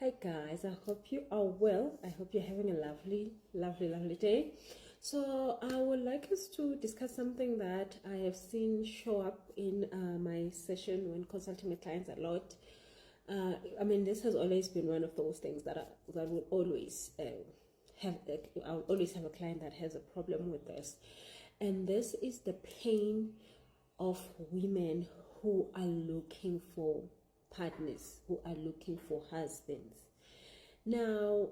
Hi guys, I hope you are well. I hope you're having a lovely day. So, I would like us to discuss something that I have seen show up in my session when consulting with clients a lot. This has always been one of those things that would always I'll always have a client that has a problem with this, and this is the pain of women who are looking for partners, who are looking for husbands. Now,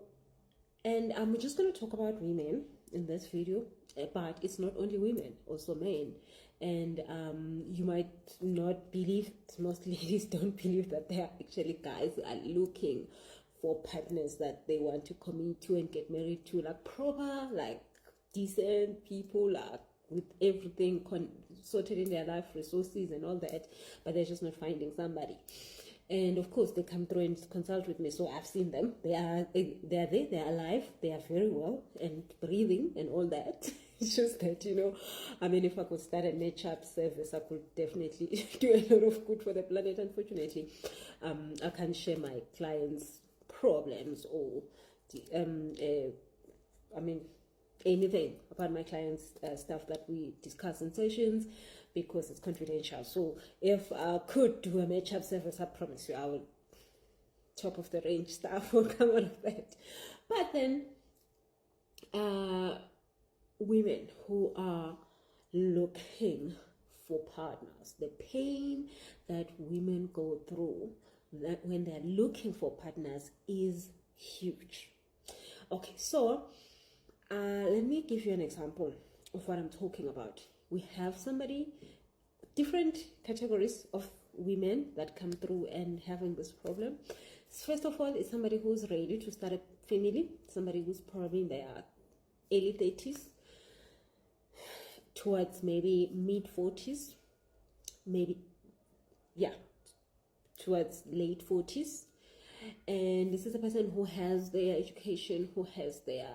and I'm just going to talk about women in this video, but it's not only women, also men. And you might not believe, most ladies don't believe that there are actually guys who are looking for partners that they want to commit to and get married to, like proper, like decent people, like with everything sorted in their life, resources and all that, but they're just not finding somebody. And of course, they come through and consult with me. So I've seen them. They are there. They are alive. They are very well and breathing and all that. It's just that, if I could start a NetChap service, I could definitely do a lot of good for the planet. Unfortunately, I can't share my clients' problems or anything about my clients' stuff that we discuss in sessions, because it's confidential. So if I could do a matchup service, I promise you I will, top of the range stuff will come out of that. But then women who are looking for partners, the pain that women go through that when they're looking for partners is huge. Okay, so let me give you an example of what I'm talking about. We have different categories of women that come through and having this problem. First of all, it's somebody who's ready to start a family, somebody who's probably in their early 30s towards maybe mid 40s, towards late 40s. And this is a person who has their education, who has their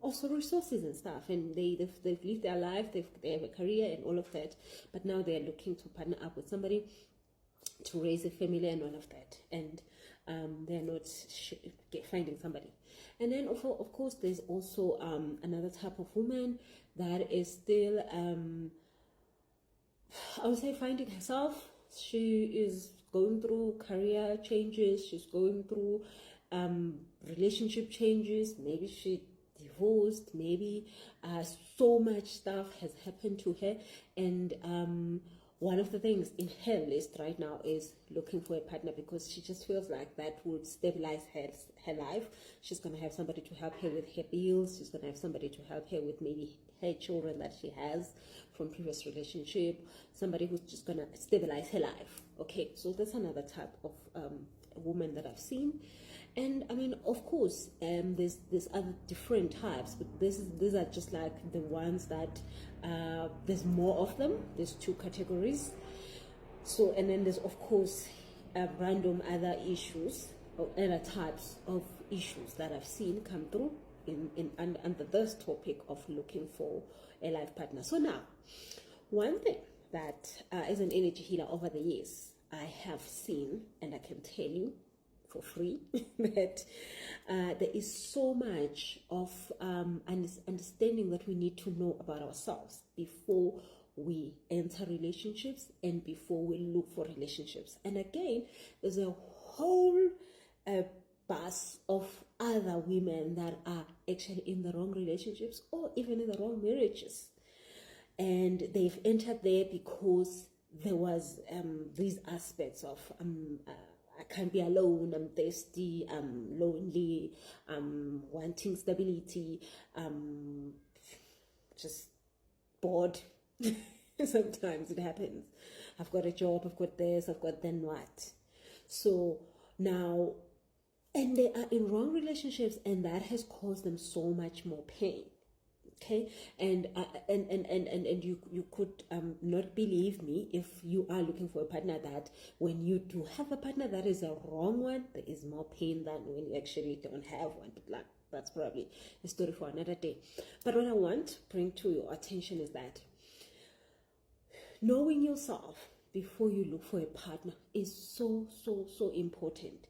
also resources and stuff, and they've lived their life, they have a career and all of that, but now they're looking to partner up with somebody to raise a family and all of that, and they're not finding somebody. And then of course there's also another type of woman that is still I would say finding herself. She is going through career changes, she's going through relationship changes, maybe she divorced, maybe so much stuff has happened to her, and one of the things in her list right now is looking for a partner, because she just feels like that would stabilize her life. She's going to have somebody to help her with her bills, she's going to have somebody to help her with maybe her children that she has from previous relationship, somebody who's just going to stabilize her life. Okay, so that's another type of woman that I've seen. And of course, there's other different types, but these are just like the ones that there's more of them. There's two categories. So, and then there's of course random other issues or other types of issues that I've seen come through under this topic of looking for a life partner. So now, one thing that as an energy healer over the years I have seen, and I can tell you for free that there is so much of understanding that we need to know about ourselves before we enter relationships and before we look for relationships. And again, there's a whole bus of other women that are actually in the wrong relationships or even in the wrong marriages, and they've entered there because there was these aspects of I can't be alone, I'm thirsty, I'm lonely, I'm wanting stability, just bored. Sometimes it happens. I've got a job, I've got this, I've got then what? So now, and they are in wrong relationships, and that has caused them so much more pain. Okay, and you could not believe me if you are looking for a partner, that when you do have a partner that is a wrong one, there is more pain than when you actually don't have one. But that's probably a story for another day. But what I want to bring to your attention is that knowing yourself before you look for a partner is so important.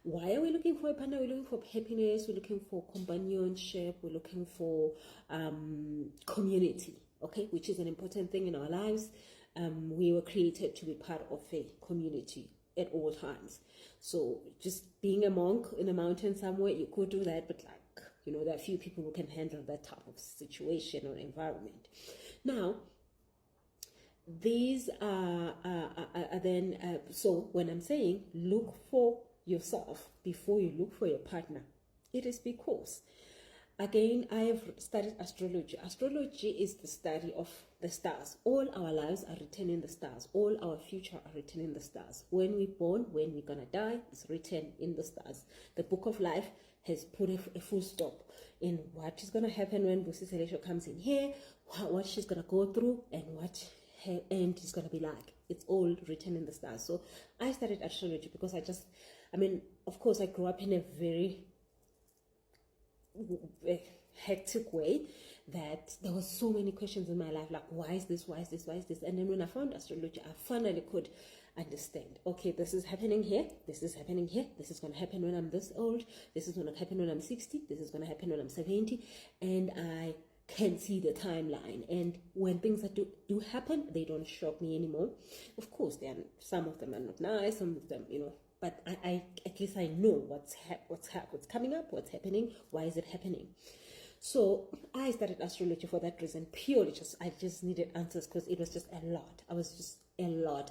Why are we looking for a partner? We're looking for happiness, we're looking for companionship, we're looking for community, okay, which is an important thing in our lives. We were created to be part of a community at all times. So just being a monk in a mountain somewhere, you could do that, but like, you know, there are few people who can handle that type of situation or environment. Now, these are then, so when I'm saying look for yourself before you look for your partner, it is because, again, I have studied astrology. Astrology is the study of the stars. All our lives are written in the stars. All our future are written in the stars. When we're born, when we're gonna die, it's written in the stars. The book of life has put a full stop in what is gonna happen when Busi Selesho comes in here, what she's gonna go through, and what her end is gonna be like. It's all written in the stars. So I studied astrology because I mean, of course, I grew up in a very hectic way that there was so many questions in my life, like why is this, and then when I found astrology, I finally could understand, okay, this is happening here, this is happening here, this is going to happen when I'm this old, this is going to happen when I'm 60, this is going to happen when I'm 70, and I can see the timeline. And when things that do happen, they don't shock me anymore. Of course, some of them are not nice, some of them, you know, but I at least I know what's coming up, what's happening, why is it happening. So I studied astrology for that reason, purely I just needed answers, because it was just a lot.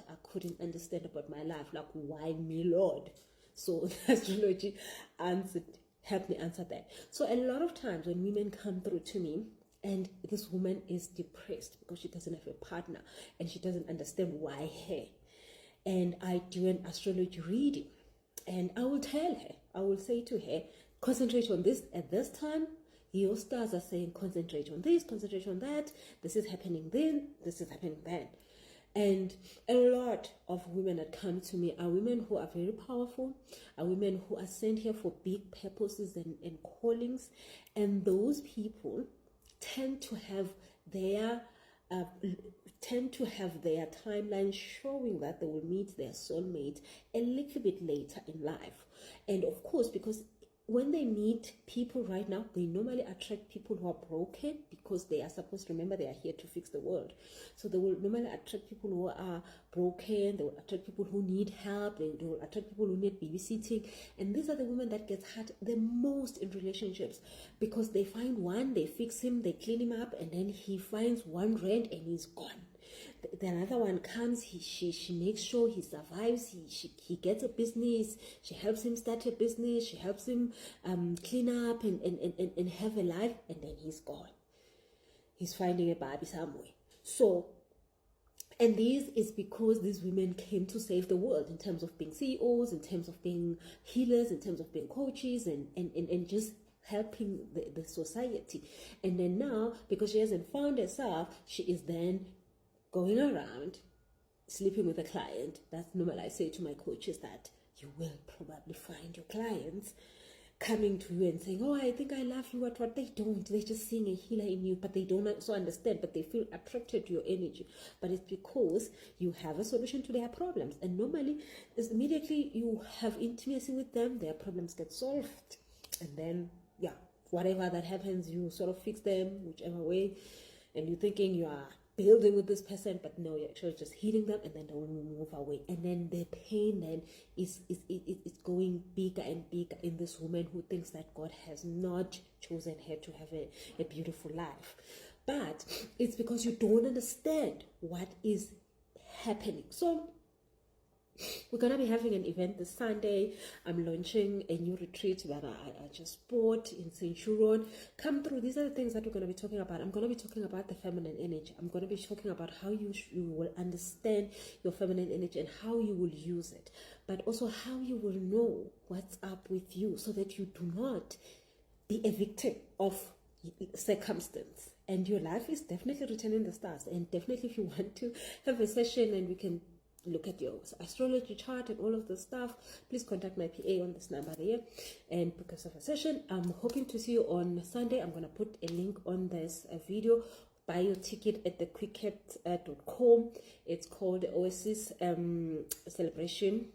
I couldn't understand about my life, like why me, Lord? So astrology helped me answer that. So a lot of times when women come through to me, and this woman is depressed because she doesn't have a partner and she doesn't understand why her, and I do an astrology reading, and I will say to her, concentrate on this at this time. Your stars are saying concentrate on this, concentrate on that. This is happening then, this is happening then. And a lot of women that come to me are women who are very powerful, are women who are sent here for big purposes and callings. And those people tend to have their timeline showing that they will meet their soulmate a little bit later in life. And of course, because when they meet people right now, they normally attract people who are broken, because they are supposed to, remember, they are here to fix the world. So they will normally attract people who are broken, they will attract people who need help, they will attract people who need babysitting. And these are the women that get hurt the most in relationships, because they find one, they fix him, they clean him up, and then he finds one rent and he's gone. The another one comes, she makes sure he survives, he gets a business, she helps him start a business, she helps him clean up and have a life, and then he's gone. He's finding a baby somewhere. So, and this is because these women came to save the world in terms of being CEOs, in terms of being healers, in terms of being coaches, and just helping the society. And then now, because she hasn't found herself, she is then going around sleeping with a client. That's normal. I say to my coaches that you will probably find your clients coming to you and saying, oh, I think I love you. What they don't. They're just seeing a healer in you, but they don't also understand, but they feel attracted to your energy. But it's because you have a solution to their problems. And normally, immediately you have intimacy with them, their problems get solved. And then, yeah, whatever that happens, you sort of fix them, whichever way. And you're thinking you are building with this person, but no, you're actually just hitting them, and then they will move away. And then the pain then is going bigger and bigger in this woman who thinks that God has not chosen her to have a beautiful life. But it's because you don't understand what is happening. So we're going to be having an event this Sunday. I'm launching a new retreat that I just bought in Centurion. Come through. These are the things that we're going to be talking about. I'm going to be talking about the feminine energy. I'm going to be talking about how you will understand your feminine energy and how you will use it. But also how you will know what's up with you, so that you do not be a victim of circumstance. And your life is definitely written in the stars. And definitely, if you want to have a session and we can look at your astrology chart and all of the stuff, please contact my PA on this number there and book yourself a session. I'm hoping to see you on Sunday. I'm going to put a link on this video. Buy your ticket at thequicket.com. It's called the Oasis Celebration